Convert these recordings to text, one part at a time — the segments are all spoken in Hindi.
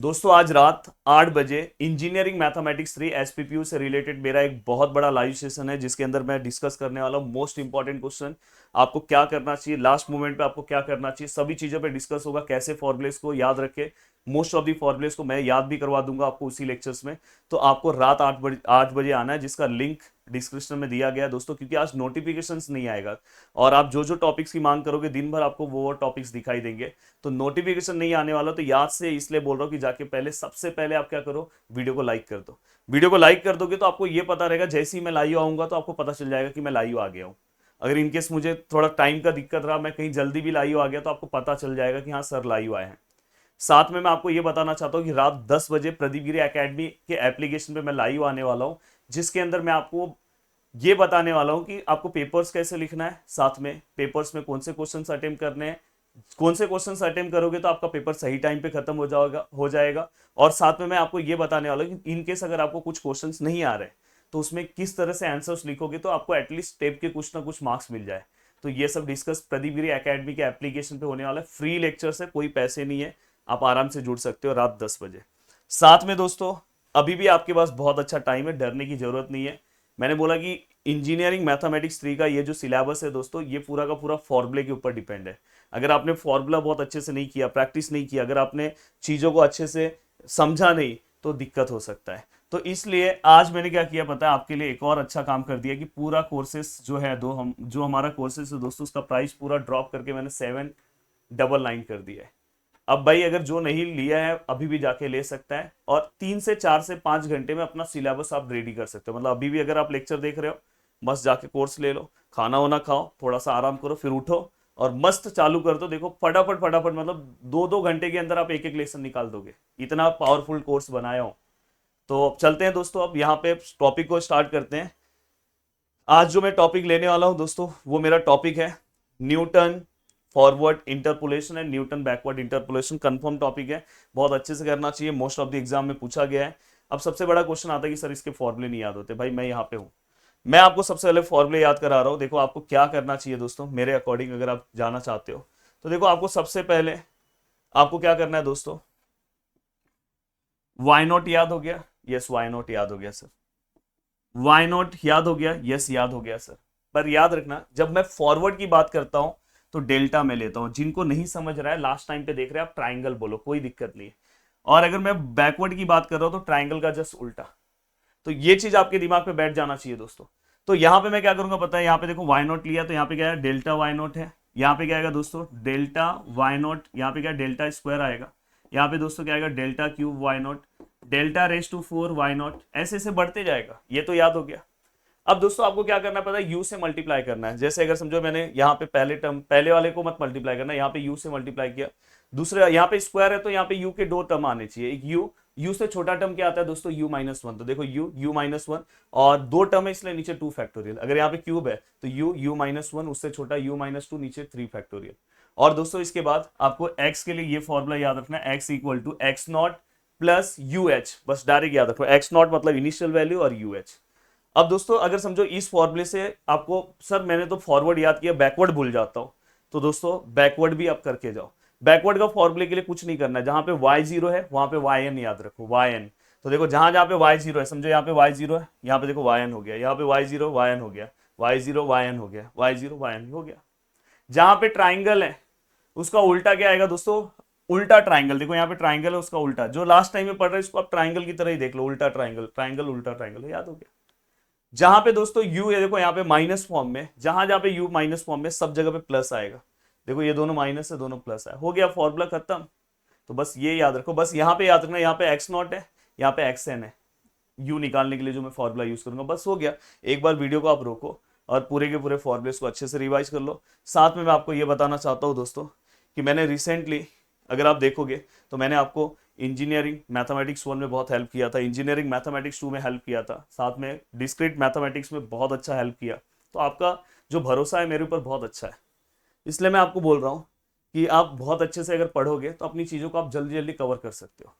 दोस्तों आज रात 8 बजे इंजीनियरिंग मैथमेटिक्स 3 एसपीपीयू से रिलेटेड मेरा एक बहुत बड़ा लाइव सेशन है जिसके अंदर मैं डिस्कस करने वाला हूँ मोस्ट इंपॉर्टेंट क्वेश्चन। आपको क्या करना चाहिए, लास्ट मोमेंट पे आपको क्या करना चाहिए, सभी चीजों पे डिस्कस होगा। कैसे फॉर्मुलेस को याद रखे, मोस्ट ऑफ दी फॉर्मुलेस को मैं याद भी करवा दूंगा आपको उसी लेक्चर्स में। तो आपको रात 8 बजे आना है, जिसका लिंक डिस्क्रिप्शन में दिया गया है दोस्तों, क्योंकि आज नोटिफिकेशंस नहीं आएगा और आप जो जो टॉपिक्स की मांग करोगे दिन भर आपको वो टॉपिक्स दिखाई देंगे। तो नोटिफिकेशन नहीं आने वाला, तो याद से इसलिए बोल रहा हूँ कि जाके पहले सबसे पहले आप क्या करो, वीडियो को लाइक कर दो। वीडियो को लाइक कर दोगे तो आपको ये पता रहेगा, जैसे ही मैं लाइव आऊंगा तो आपको पता चल जाएगा कि मैं लाइव आ गया हूँ। अगर इनकेस मुझे थोड़ा टाइम का दिक्कत रहा, मैं कहीं जल्दी भी लाइव आ गया, तो आपको पता चल जाएगा कि हाँ सर लाइव आए हैं। साथ में मैं आपको ये बताना चाहता हूँ कि रात 10 बजे प्रदीप गिरी एकेडमी के एप्लीकेशन पे मैं लाइव आने वाला हूँ, जिसके अंदर मैं आपको ये बताने वाला हूँ कि आपको पेपर्स कैसे लिखना है, साथ में पेपर्स में कौन से क्वेश्चन अटेम्प्ट करने हैं। कौन से क्वेश्चन अटेम्प्ट करोगे तो आपका पेपर सही टाइम पे खत्म हो जाएगा। और साथ में मैं आपको ये बताने वाला हूँ कि इनकेस अगर आपको कुछ क्वेश्चंस नहीं आ रहे तो उसमें किस तरह से आंसर्स लिखोगे तो आपको एटलीस्ट स्टेप के कुछ ना कुछ मार्क्स मिल जाए। तो ये सब डिस्कस प्रदीप गिरी एकेडमी के एप्लीकेशन पे होने वाला है। फ्री लेक्चर है, कोई पैसे नहीं है, आप आराम से जुड़ सकते हो रात 10 बजे। साथ में दोस्तों अभी भी आपके पास बहुत अच्छा टाइम है, डरने की जरूरत नहीं है। मैंने बोला कि इंजीनियरिंग मैथमेटिक्स 3 का ये जो सिलेबस है दोस्तों, ये पूरा का पूरा फॉर्मूले के ऊपर डिपेंड है। अगर आपने फॉर्मूला बहुत अच्छे से नहीं किया, प्रैक्टिस नहीं किया, अगर आपने चीज़ों को अच्छे से समझा नहीं, तो दिक्कत हो सकता है। तो इसलिए आज मैंने क्या किया पता है, आपके लिए एक और अच्छा काम कर दिया कि पूरा कोर्सेस जो है जो हमारा कोर्सेस है दोस्तों, उसका प्राइस पूरा ड्रॉप करके मैंने 799 कर दिया है। अब भाई अगर जो नहीं लिया है अभी भी जाके ले सकता है, और 3 से 4 से 5 घंटे में अपना सिलेबस आप रेडी कर सकते हो। मतलब अभी भी अगर आप लेक्चर देख रहे हो, बस जाके कोर्स ले लो, खाना वाना खाओ, थोड़ा सा आराम करो, फिर उठो और मस्त चालू कर दो। देखो फटाफट फटाफट, मतलब 2-2 घंटे के अंदर आप एक एक लेसन निकाल दोगे, इतना पावरफुल कोर्स बनाया हो। तो अब चलते हैं दोस्तों, अब यहाँ पे टॉपिक को स्टार्ट करते हैं। आज जो मैं टॉपिक लेने वाला हूं दोस्तों, वो मेरा टॉपिक है Newton forward interpolation and Newton backward interpolation. Confirm topic है, बहुत अच्छे से करना चाहिए, मोस्ट ऑफ द एग्जाम में पूछा गया है। अब सबसे बड़ा क्वेश्चन आता है कि सर इसके फॉर्मूले नहीं याद होते। भाई मैं यहाँ पे हूँ, मैं आपको सबसे पहले फॉर्मूले याद करा रहा हूँ। देखो आपको क्या करना चाहिए दोस्तों, मेरे अकॉर्डिंग अगर आप जाना चाहते हो तो देखो आपको सबसे पहले आपको क्या करना है दोस्तों, वाई नॉट याद हो गया, यस वाई नॉट याद हो गया सर। वाई नॉट याद हो गया, यस याद हो गया सर। पर याद रखना जब मैं फॉरवर्ड की बात करता हूं तो डेल्टा में लेता हूं। जिनको नहीं समझ रहा है, लास्ट टाइम पे देख रहे हैं आप, ट्राइंगल बोलो, कोई दिक्कत नहीं है। और अगर मैं बैकवर्ड की बात कर रहा हूं तो ट्राइंगल का जस्ट उल्टा। तो ये चीज आपके दिमाग पे बैठ जाना चाहिए दोस्तों। तो यहां पे मैं क्या करूंगा पता है, यहाँ पे देखो वाई नॉट लिया तो यहाँ पे क्या है, डेल्टा वाई नॉट है। यहाँ पे क्या आएगा दोस्तों, डेल्टा वाई नॉट, यहाँ पे क्या डेल्टा स्क्वायर आएगा। यहाँ पे दोस्तों क्या आएगा, delta cube Y nought, delta raise to 4 Y nought, ऐसे ऐसे बढ़ते जाएगा। ये तो याद हो गया। अब दोस्तों आपको क्या करना पता है, यू से मल्टीप्लाई करना है। जैसे अगर समझो मैंने यहाँ पे पहले टर्म, पहले वाले को मत मल्टीप्लाई करना, यहाँ पे यू से मल्टीप्लाई किया। दूसरे यहाँ पे स्क्वायर है तो यहाँ पे यू के 2 टर्म आने चाहिए। एक यू से छोटा टर्म क्या आता है दोस्तों, यू माइनस वन। तो देखो यू माइनस वन, और 2 टर्म है इसलिए नीचे 2 फैक्टोरियल। अगर यहाँ पे क्यूब है तो यू माइनस वन, उससे छोटा यू माइनस टू, नीचे 3 फैक्टोरियल। और दोस्तों इसके बाद आपको एक्स के लिए ये फॉर्मूला याद रखना है, X equal to X nought plus U H. बस डायरेक्ट याद रखो, एक्स नॉट मतलब इनिशियल वैल्यू और यू एच। अब दोस्तों अगर समझो इस फॉर्मूले से आपको, सर मैंने तो फॉरवर्ड याद किया, बैकवर्ड भूल जाता हूं, तो दोस्तों बैकवर्ड भी आप करके जाओ। बैकवर्ड का फॉर्मूले के लिए कुछ नहीं करना है, जहां पे वाई जीरो है वहां पे वाई एन याद रखो, वाई एन। तो देखो जहां जहां पे वाई जीरो है, समझो यहाँ पे वाई जीरो है, यहाँ पे देखो वाई एन हो गया, यहाँ पे वाई जीरो वाई एन हो गया, वाई जीरो वाई एन हो गया, वाई जीरो वाई एन हो गया। जहां पे ट्राइंगल है उसका उल्टा क्या आएगा दोस्तों, उल्टा ट्राइंगल। देखो यहाँ पे ट्राइंगल है, उसका उल्टा, जो लास्ट टाइम में पढ़ रहे हैं इसको आप ट्राइंगल की तरह ही देख लो, उल्टा ट्राइंगल, ट्राइंगल उल्टा ट्राइंगल, याद हो गया। जहां पे दोस्तों यू है, देखो यहाँ पे माइनस फॉर्म में, जहां जहां पे यू माइनस फॉर्म में, सब जगह पे प्लस आएगा। देखो ये दोनों माइनस है, दोनों प्लस है, हो गया फॉर्मूला खत्म। तो बस ये याद रखो, बस यहाँ पे याद रखना, यहाँ पे एक्स नॉट है, यहाँ पे एक्स एन है, यू निकालने के लिए जो मैं फॉर्मूला यूज करूंगा, बस हो गया। एक बार वीडियो को आप रोको और पूरे के पूरे फॉर्मूलेस को अच्छे से रिवाइज कर लो। साथ में मैं आपको ये बताना चाहता हूँ दोस्तों कि मैंने रिसेंटली, अगर आप देखोगे तो मैंने आपको इंजीनियरिंग मैथमेटिक्स 1 में बहुत हेल्प किया था, इंजीनियरिंग मैथमेटिक्स 2 में हेल्प किया था, साथ में डिस्क्रीट मैथमेटिक्स में बहुत अच्छा हेल्प किया। तो आपका जो भरोसा है मेरे ऊपर बहुत अच्छा है, इसलिए मैं आपको बोल रहा हूँ कि आप बहुत अच्छे से अगर पढ़ोगे तो अपनी चीज़ों को आप जल्दी जल्दी कवर कर सकते हो।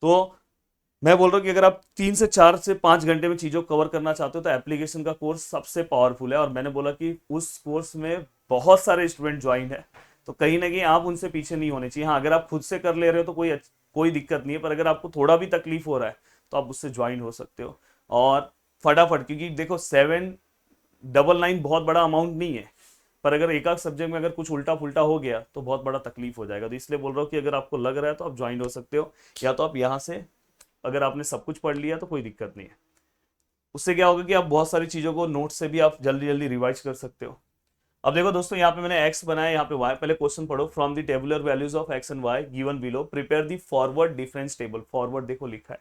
तो मैं बोल रहा हूँ कि अगर आप 3 से 4 से 5 घंटे में चीज़ों को कवर करना चाहते हो तो एप्लीकेशन का कोर्स सबसे पावरफुल है। और मैंने बोला कि उस कोर्स में बहुत सारे स्टूडेंट ज्वाइन है, तो कहीं ना कहीं आप उनसे पीछे नहीं होने चाहिए। हाँ अगर आप खुद से कर ले रहे हो तो कोई दिक्कत नहीं है, पर अगर आपको थोड़ा भी तकलीफ हो रहा है तो आप उससे ज्वाइन हो सकते हो। और फटाफट, क्योंकि देखो 799 बहुत बड़ा अमाउंट नहीं है, पर अगर एक आध सब्जेक्ट में अगर कुछ उल्टा पुल्टा हो गया तो बहुत बड़ा तकलीफ हो जाएगा। तो इसलिए बोल रहा हूँ कि अगर आपको लग रहा है तो आप ज्वाइन हो सकते हो, या तो आप यहाँ से, अगर आपने सब कुछ पढ़ लिया तो कोई दिक्कत नहीं है। उससे क्या होगा कि आप बहुत सारी चीज़ों को नोट से भी आप जल्दी जल्दी रिवाइज कर सकते हो। अब देखो दोस्तों, यहाँ पे मैंने x बनाया, यहाँ पे y। पहले क्वेश्चन पढ़ो, from the tabular values of x and y given below prepare the forward difference table. Forward देखो लिखा है,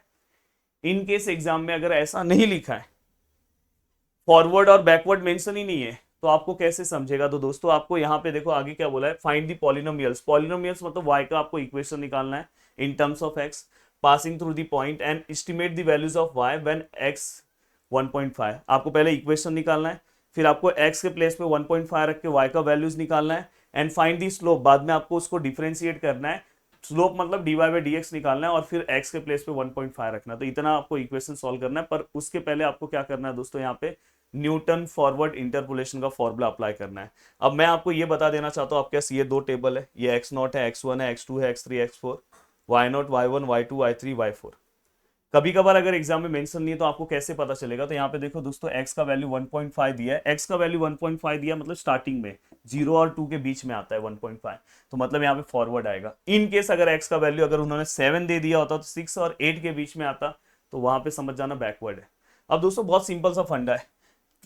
इन केस एग्जाम में अगर ऐसा नहीं लिखा है, फॉरवर्ड और बैकवर्ड मेंशन ही नहीं है, तो आपको कैसे समझेगा। तो दोस्तों आपको यहाँ पे देखो आगे क्या बोला है, फाइंड दी पॉलिनोमियल्स। पॉलिनोमियल्स मतलब y का आपको इक्वेशन निकालना है in terms of x passing through the point and estimate the values of y when x 1.5। आपको पहले इक्वेशन निकालना है, फिर आपको x के प्लेस पे 1.5 रख के y का वैल्यूज निकालना है, एंड फाइंड दी स्लोप। बाद में आपको उसको डिफरेंशिएट करना है, स्लोप मतलब dy बाई dx निकालना है, और फिर x के प्लेस पे 1.5 रखना है। तो इतना आपको इक्वेशन सॉल्व करना है, पर उसके पहले आपको क्या करना है दोस्तों, यहाँ पे न्यूटन फॉरवर्ड इंटरपोलेशन का फॉर्मूला अप्लाई करना है। अब मैं आपको ये बता देना चाहता हूँ, आपके पास ये दो टेबल है, ये x0 है, x1 है, x2 है, x3, x4, y0, y1, y2, y3, y4। कभी कभार अगर एग्जाम में मेंशन नहीं है तो आपको कैसे पता चलेगा। तो यहाँ पे देखो दोस्तों, x का वैल्यू 1.5 दिया है, x का वैल्यू 1.5 दिया मतलब स्टार्टिंग में 0 और 2 के बीच में आता है 1.5, तो मतलब यहाँ पे फॉरवर्ड आएगा। इन केस अगर x का वैल्यू अगर उन्होंने 7 दे दिया होता तो 6 और 8 के बीच में आता, तो वहां पे समझ जाना बैकवर्ड है। अब दोस्तों बहुत सिंपल सा फंडा है,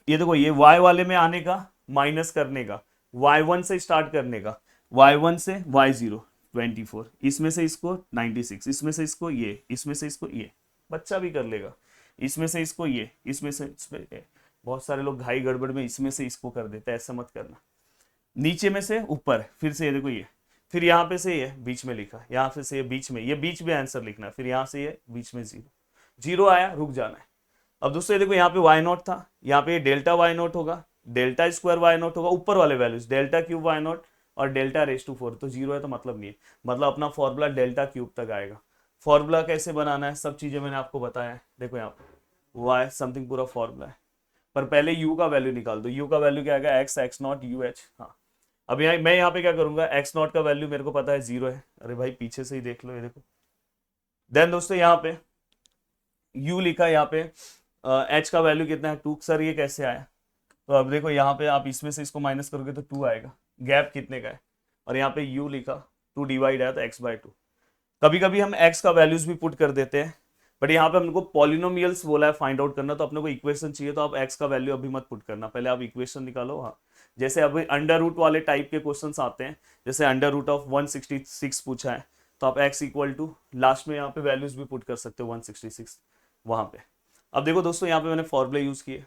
ये देखो, ये y वाले में आने का, माइनस करने का, y1 से स्टार्ट करने का, y1 से y0 24, इसमें से इसको 96, इसमें से इसको ये, इसमें से इसको ये, बच्चा भी कर लेगा, इसमें से इसको ये, इसमें से इसमें ये। बहुत सारे लोग घाई गड़बड़ में इसमें से इसको कर देते हैं, ऐसा मत करना। नीचे में से ऊपर, फिर से ये देखो ये, फिर यहाँ पे से ये बीच में लिखा, यहाँ पे से ये बीच में, ये बीच में आंसर लिखना, फिर यहाँ से ये बीच में 0, 0 आया, रुक जाना है। अब दोस्तों ये देखो, यहाँ पे y0 था, यहाँ पे डेल्टा y0 होगा, डेल्टा स्क्वायर y0 होगा, ऊपर वाले वैल्यूज डेल्टा क्यूब y0 और डेल्टा रेस टू 4, तो 0 है तो मतलब नहीं है, मतलब अपना फॉर्मूला डेल्टा क्यूब तक आएगा। फॉर्मूला कैसे बनाना है, सब चीजें मैंने आपको बताया है। देखो यहाँ पे y समथिंग पूरा फॉर्मूला है, पर पहले u का वैल्यू निकाल दो। u का वैल्यू क्या आएगा, x x0 uh। हाँ, अब यहाँ मैं यहाँ पे क्या करूंगा, x0 का वैल्यू मेरे को पता है 0 है, अरे भाई पीछे से ही देख लो, ये देखो। देन दोस्तों यहाँ पे u लिखा है, यहाँ पे h का वैल्यू कितना है 2। सर ये कैसे आया, तो अब देखो यहाँ पे आप इसमें से इसको माइनस करोगे तो 2 आएगा, गैप कितने का है, और यहाँ पे u लिखा 2 डिवाइड आया तो x/2। कभी कभी हम x का वैल्यूज भी पुट कर देते हैं, बट यहाँ पे हमको पॉलिनोमियल्स बोला है फाइंड आउट करना, तो अपने को इक्वेशन चाहिए, तो आप x का वैल्यू अभी मत पुट करना, पहले आप इक्वेशन निकालो। हाँ, जैसे अभी अंडर रूट वाले टाइप के क्वेश्चंस आते हैं, जैसे अंडर रूट ऑफ 166 पूछा है, तो आप x इक्वल टू लास्ट में यहाँ पे वैल्यूज भी पुट कर सकते हो 166 वहां पे। अब देखो दोस्तों, यहाँ पे मैंने फॉर्मूले यूज किए,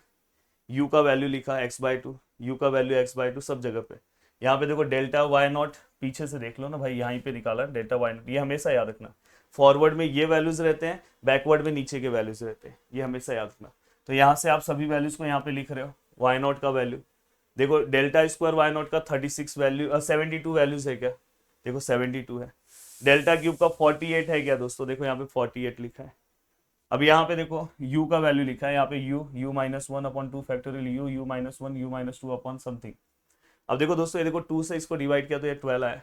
u का वैल्यू लिखा x/2, u का वैल्यू x/2 सब जगह पे। यहाँ पे देखो डेल्टा y0, पीछे से देख लो ना भाई, यहीं पे निकाला डेल्टा y0, ये हमेशा याद रखना। फॉरवर्ड में ये वैल्यूज रहते हैं, बैकवर्ड में नीचे के वैल्यूज रहते हैं, ये हमेशा याद रखना। तो यहाँ से आप सभी वैल्यूज को यहाँ पे लिख रहे हो। y0 का वैल्यू देखो, डेल्टा स्क्वायर y0 का 36 वैल्यू 72 वैल्यूज है क्या, देखो 72 है। डेल्टा क्यूब का 48 है क्या दोस्तों, देखो यहाँ पे 48 लिखा है। अब यहाँ पे देखो u का वैल्यू लिखा है, यहाँ पे u minus 1/2 factorial u minus 1 u minus 2 upon something. अब देखो दोस्तों, ये देखो 2 से इसको डिवाइड किया तो ये 12 आया,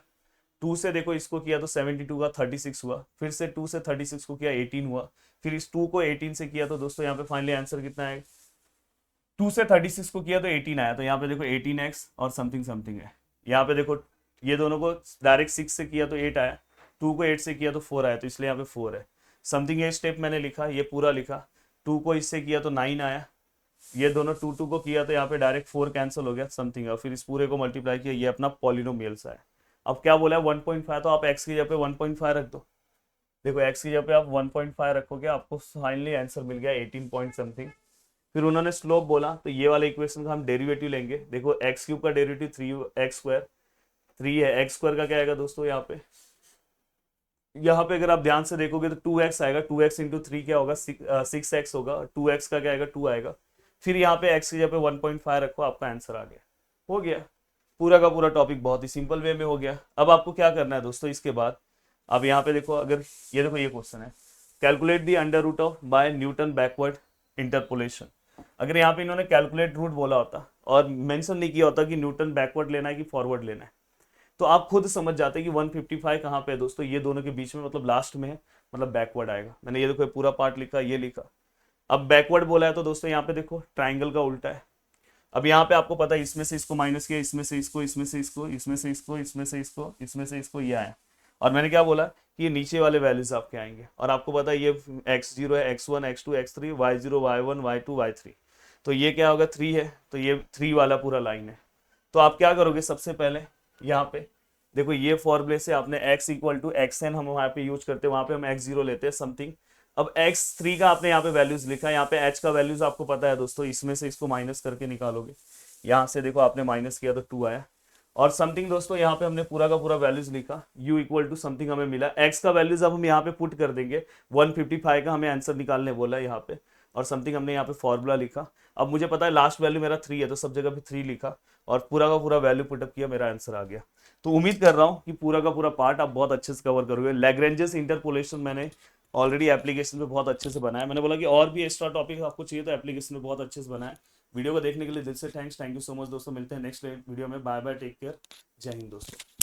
2 से देखो इसको किया तो 72 का 36 हुआ, फिर से 2 से 36 को किया 18 हुआ, फिर इस 2 को 18 से किया तो दोस्तों यहाँ पे फाइनली आंसर कितना है, 2 से 36 को किया तो 18 आया, तो यहाँ पे देखो 18x और समथिंग समथिंग है। यहाँ पे देखो ये दोनों को डायरेक्ट 6 से किया तो 8 आया, 2 को 8 से किया तो 4 आया, तो इसलिए यहाँ पे 4 है। समथिंग ये स्टेप मैंने लिखा, ये पूरा लिखा, 2 को इससे किया तो 9 आया, ये दोनों 2 को किया तो यहाँ पे डायरेक्ट 4 कैंसिल हो गया समथिंग, और फिर इस पूरे को मल्टीप्लाई किया, ये अपना पॉलिनोमियल्स है। अब क्या बोला है 1.5, तो आप x की जगह पे 1.5 रख दो। देखो x की जगह पे आप 1.5 रखोगे, आपको फाइनली आंसर मिल गया 18 पॉइंट समथिंग। फिर उन्होंने स्लोप बोला, तो ये वाले इक्वेशन का हम डेरिवेटिव लेंगे। देखो x³ का डेरिवेटिव 3x², 3 है, x² का क्या आएगा दोस्तों, यहाँ पे अगर आप ध्यान से देखोगे तो 2x आएगा, 2x इंटू 3 क्या होगा 6x होगा, 2x का क्या आएगा 2 आएगा। फिर यहाँ पे x की जगह पे 1.5 रखो, आपका आंसर आ गया, हो गया। पूरा का पूरा टॉपिक बहुत ही सिंपल वे में हो गया। अब आपको क्या करना है दोस्तों, इसके बाद अब यहाँ पे देखो, अगर ये देखो ये क्वेश्चन है, calculate the under root of by Newton backward interpolation. अगर यहाँ पे इन्होंने कैलकुलेट रूट बोला होता और मेंशन नहीं किया होता कि न्यूटन बैकवर्ड लेना है कि फॉरवर्ड लेना है, तो आप खुद समझ जाते हैं कि 155 कहाँ पे है दोस्तों, ये दोनों के बीच में, मतलब लास्ट में है, मतलब बैकवर्ड आएगा। मैंने ये देखो ये पूरा पार्ट लिखा, ये लिखा। अब बैकवर्ड बोला है तो दोस्तों यहाँ पे देखो ट्राइंगल का उल्टा है। अब यहाँ पे आपको पता है इसमें से इसको माइनस किया, इसमें से इसको, इसमें से इसको, इसमें से इसको, इसमें से इसको, इसमें से इसको, ये आया। और मैंने क्या बोला कि ये नीचे वाले वैल्यूज आपके आएंगे, और आपको पता है ये x0 है, x1 x2 x3, y0 y1 y2 y3, तो ये क्या होगा 3 है, तो ये 3 वाला पूरा लाइन है। तो आप क्या करोगे सबसे पहले यहाँ पे देखो, ये फॉर्मूले से आपने x इक्वल टू xn हम वहाँ पे यूज करते हैं, वहाँ पे हम x0 लेते हैं समथिंग। अब x3 का आपने यहाँ पे वैल्यूज लिखा, यहाँ पे h का वैल्यूज आपको पता है दोस्तों, इसमें से इसको माइनस करके निकालोगे, यहाँ से देखो आपने माइनस किया तो 2 आया। और समथिंग दोस्तों यहाँ पे हमने पूरा का पूरा वैल्यूज लिखा, u इक्वल टू समथिंग हमें मिला, x का वैल्यूज अब हम यहाँ पे पुट कर देंगे, 155 का हमें आंसर निकालने बोला है यहाँ पे, और समथिंग हमने यहाँ पे फॉर्मूला लिखा। अब मुझे पता है लास्ट वैल्यू मेरा 3 है, तो सब जगह पे 3 लिखा और पूरा का पूरा वैल्यू पुटअप किया, मेरा आंसर आ गया। तो उम्मीद कर रहा हूँ कि पूरा का पूरा पार्ट आप बहुत अच्छे से कवर करोगे। लैग्रेंजेस इंटरपोलेशन मैंने ऑलरेडी एप्लीकेशन पे बहुत अच्छे से बनाया, मैंने बोला कि और भी एक्स्ट्रा टॉपिक आपको चाहिए तो एप्लीकेशन में बहुत अच्छे से बनाया। वीडियो को देखने के लिए दिल से thanks, thank you so much दोस्तों, मिलते हैं नेक्स्ट वीडियो में, बाय बाय, टेक केयर, जय हिंद दोस्तों।